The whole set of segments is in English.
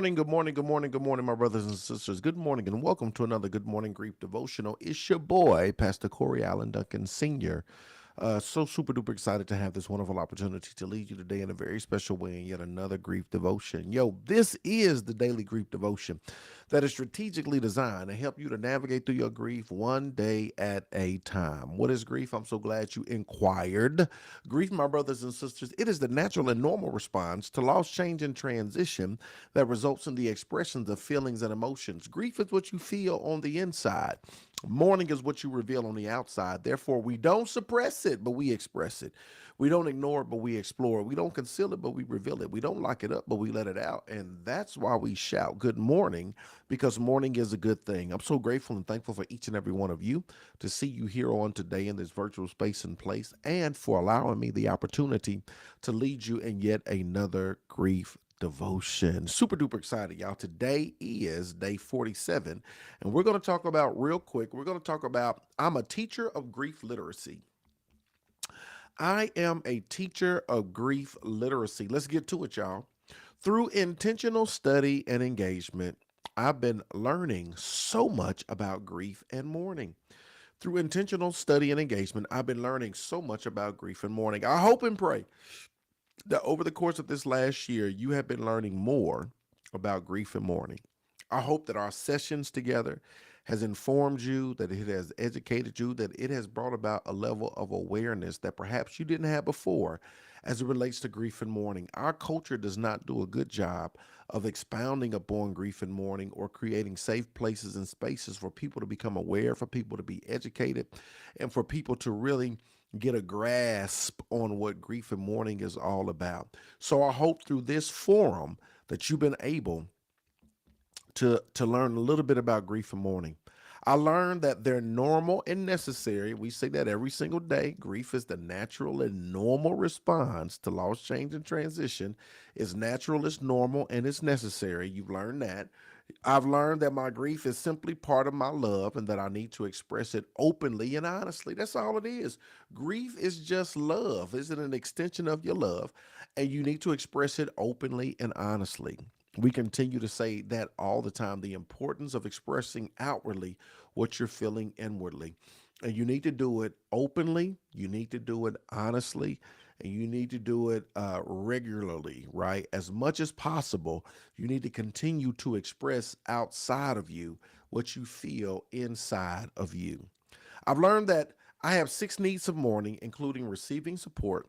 morning, good morning, good morning, good morning, my brothers and sisters. Good morning, and welcome to another Good Morning Grief devotional. It's your boy, Pastor Corey Allen Duncan Sr. So super duper excited to have this wonderful opportunity to lead you today in a very special way in yet another grief devotion. Yo, this is the daily grief devotion that is strategically designed to help you to navigate through your grief one day at a time. What is grief? I'm so glad you inquired. Grief, my brothers and sisters, it is the natural and normal response to loss, change, and transition that results in the expressions of feelings and emotions. Grief is what you feel on the inside. Mourning is what you reveal on the outside. Therefore, we don't suppress it, but we express it. We don't ignore it, but we explore it. We don't conceal it, but we reveal it. We don't lock it up, but we let it out. And that's why we shout good morning, because morning is a good thing. I'm so grateful and thankful for each and every one of you to see you here on today in this virtual space and place, and for allowing me the opportunity to lead you in yet another grief devotion. Super duper excited, y'all. Today is day 47, and we're going to talk about real quick. We're going to talk about I'm a teacher of grief literacy. I am a teacher of grief literacy. Let's get to it, y'all. Through intentional study and engagement, I've been learning so much about grief and mourning. Through intentional study and engagement, I've been learning so much about grief and mourning. I hope and pray that over the course of this last year, you have been learning more about grief and mourning. I hope that our sessions together has informed you, that it has educated you, that it has brought about a level of awareness that perhaps you didn't have before as it relates to grief and mourning. Our culture does not do a good job of expounding upon grief and mourning or creating safe places and spaces for people to become aware, for people to be educated, and for people to really get a grasp on what grief and mourning is all about. So I hope through this forum that you've been able to learn a little bit about grief and mourning. I learned that they're normal and necessary. We say that every single day. Grief is the natural and normal response to loss, change, and transition. It's natural, it's normal, and it's necessary. You've learned that. I've learned that my grief is simply part of my love and that I need to express it openly and honestly. That's all it is. Grief is just love. Is it an extension of your love? And you need to express it openly and honestly. We continue to say that all the time, the importance of expressing outwardly what you're feeling inwardly. And you need to do it openly, you need to do it honestly, and you need to do it regularly, right? As much as possible, you need to continue to express outside of you what you feel inside of you. I've learned that I have 6 needs of mourning, including receiving support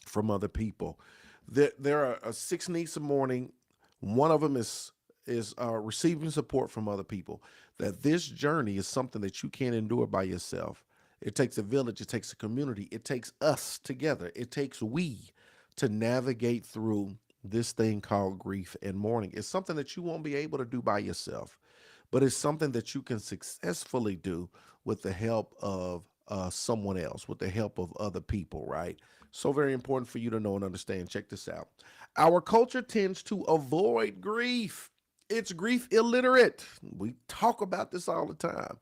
from other people. There are 6 needs of mourning. One of them is receiving support from other people. That this journey is something that you can't endure by yourself. It takes a village. It takes a community. It takes us together. It takes we to navigate through this thing called grief and mourning. It's something that you won't be able to do by yourself, but it's something that you can successfully do with the help of someone else, with the help of other people, right? So very important for you to know and understand. Check this out. Our culture tends to avoid grief. It's grief illiterate. We talk about this all the time.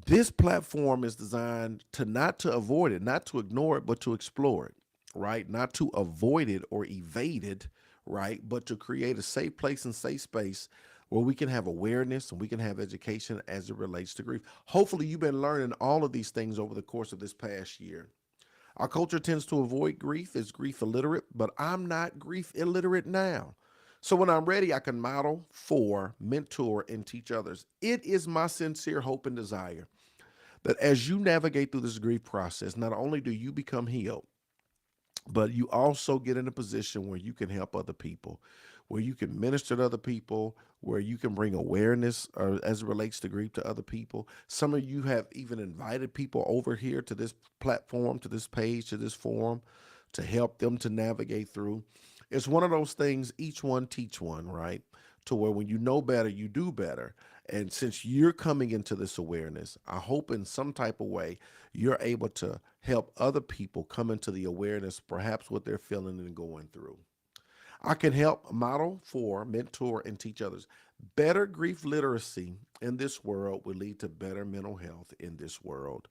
This platform is designed to not to avoid it, not to ignore it, but to explore it, right? Not to avoid it or evade it, right? But to create a safe place and safe space where we can have awareness and we can have education as it relates to grief. Hopefully, you've been learning all of these things over the course of this past year. Our culture tends to avoid grief, it's grief illiterate, but I'm not grief illiterate now. So when I'm ready, I can model for, mentor, and teach others. It is my sincere hope and desire that as you navigate through this grief process, not only do you become healed, but you also get in a position where you can help other people, where you can minister to other people, where you can bring awareness as it relates to grief to other people. Some of you have even invited people over here to this platform, to this page, to this forum, to help them to navigate through. It's one of those things, each one teach one, right? To where when you know better, you do better. And since you're coming into this awareness, I hope in some type of way you're able to help other people come into the awareness, perhaps what they're feeling and going through. I can help model for, mentor, and teach others. Better grief literacy in this world will lead to better mental health in this world.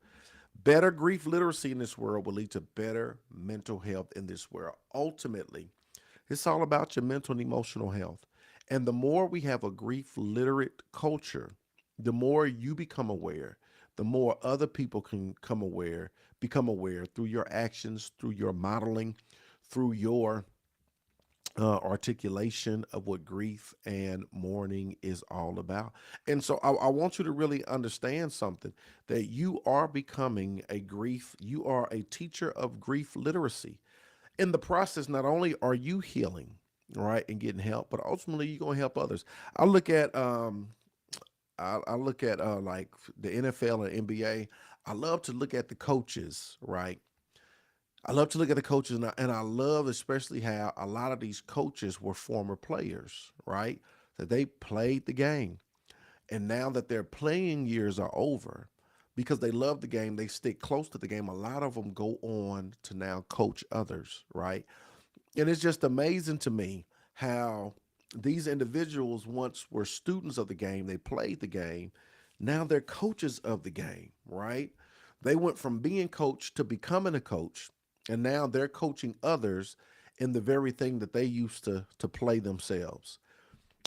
Better grief literacy in this world will lead to better mental health in this world. Ultimately, it's all about your mental and emotional health. And the more we have a grief literate culture, the more you become aware, the more other people can become aware through your actions, through your modeling, through your articulation of what grief and mourning is all about. And so I want you to really understand something, that you are becoming you are a teacher of grief literacy. In the process, not only are you healing, right, and getting help, but ultimately you're going to help others. I look at, I look at like the NFL and NBA. I love to look at the coaches, right? I love to look at the coaches, and I love especially how a lot of these coaches were former players, right? That they played the game. And now that their playing years are over, because they love the game, they stick close to the game. A lot of them go on to now coach others, right? And it's just amazing to me how these individuals once were students of the game, they played the game, now they're coaches of the game, right? They went from being coached to becoming a coach, and now they're coaching others in the very thing that they used to play themselves.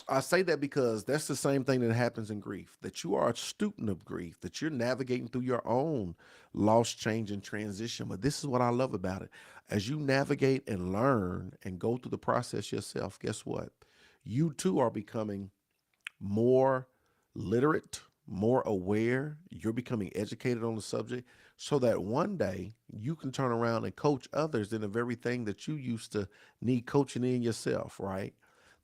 I say that because that's the same thing that happens in grief, that you are a student of grief, that you're navigating through your own loss, change, and transition. But this is what I love about it. As you navigate and learn and go through the process yourself, guess what? You too are becoming more literate, more aware. You're becoming educated on the subject so that one day you can turn around and coach others in the very thing that you used to need coaching in yourself, right?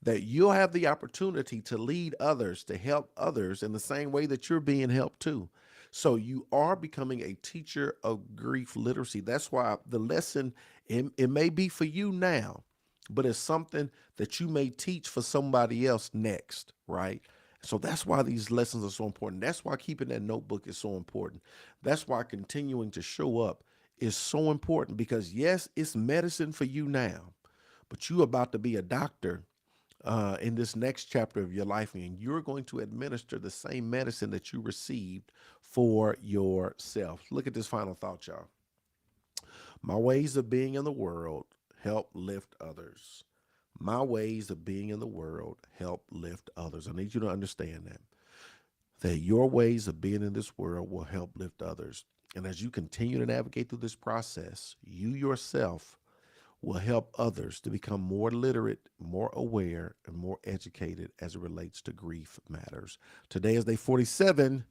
That you'll have the opportunity to lead others, to help others in the same way that you're being helped too. So you are becoming a teacher of grief literacy. That's why the lesson, it may be for you now, but it's something that you may teach for somebody else next, right? So that's why these lessons are so important. That's why keeping that notebook is so important. That's why continuing to show up is so important, because yes, it's medicine for you now, but you about to be a doctor in this next chapter of your life, and you're going to administer the same medicine that you received for yourself. Look at this final thought, y'all. My ways of being in the world help lift others. My ways of being in the world help lift others. I need you to understand that your ways of being in this world will help lift others. And as you continue to navigate through this process, you yourself will help others to become more literate, more aware, and more educated as it relates to grief matters. Today is day 47.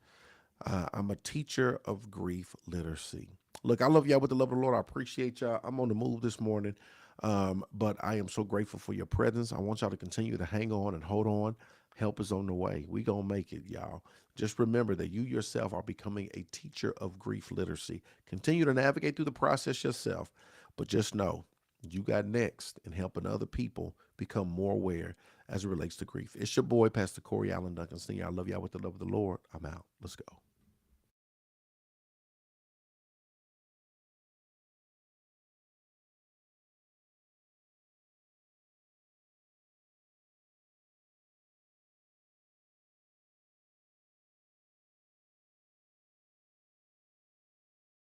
I'm a teacher of grief literacy. Look, I love y'all with the love of the Lord. I appreciate y'all. I'm on the move this morning, but I am so grateful for your presence. I want y'all to continue to hang on and hold on. Help is on the way. We gonna make it, y'all. Just remember that you yourself are becoming a teacher of grief literacy. Continue to navigate through the process yourself, but just know you got next in helping other people become more aware as it relates to grief. It's your boy, Pastor Corey Allen Duncan Sr. I love y'all with the love of the Lord. I'm out. Let's go.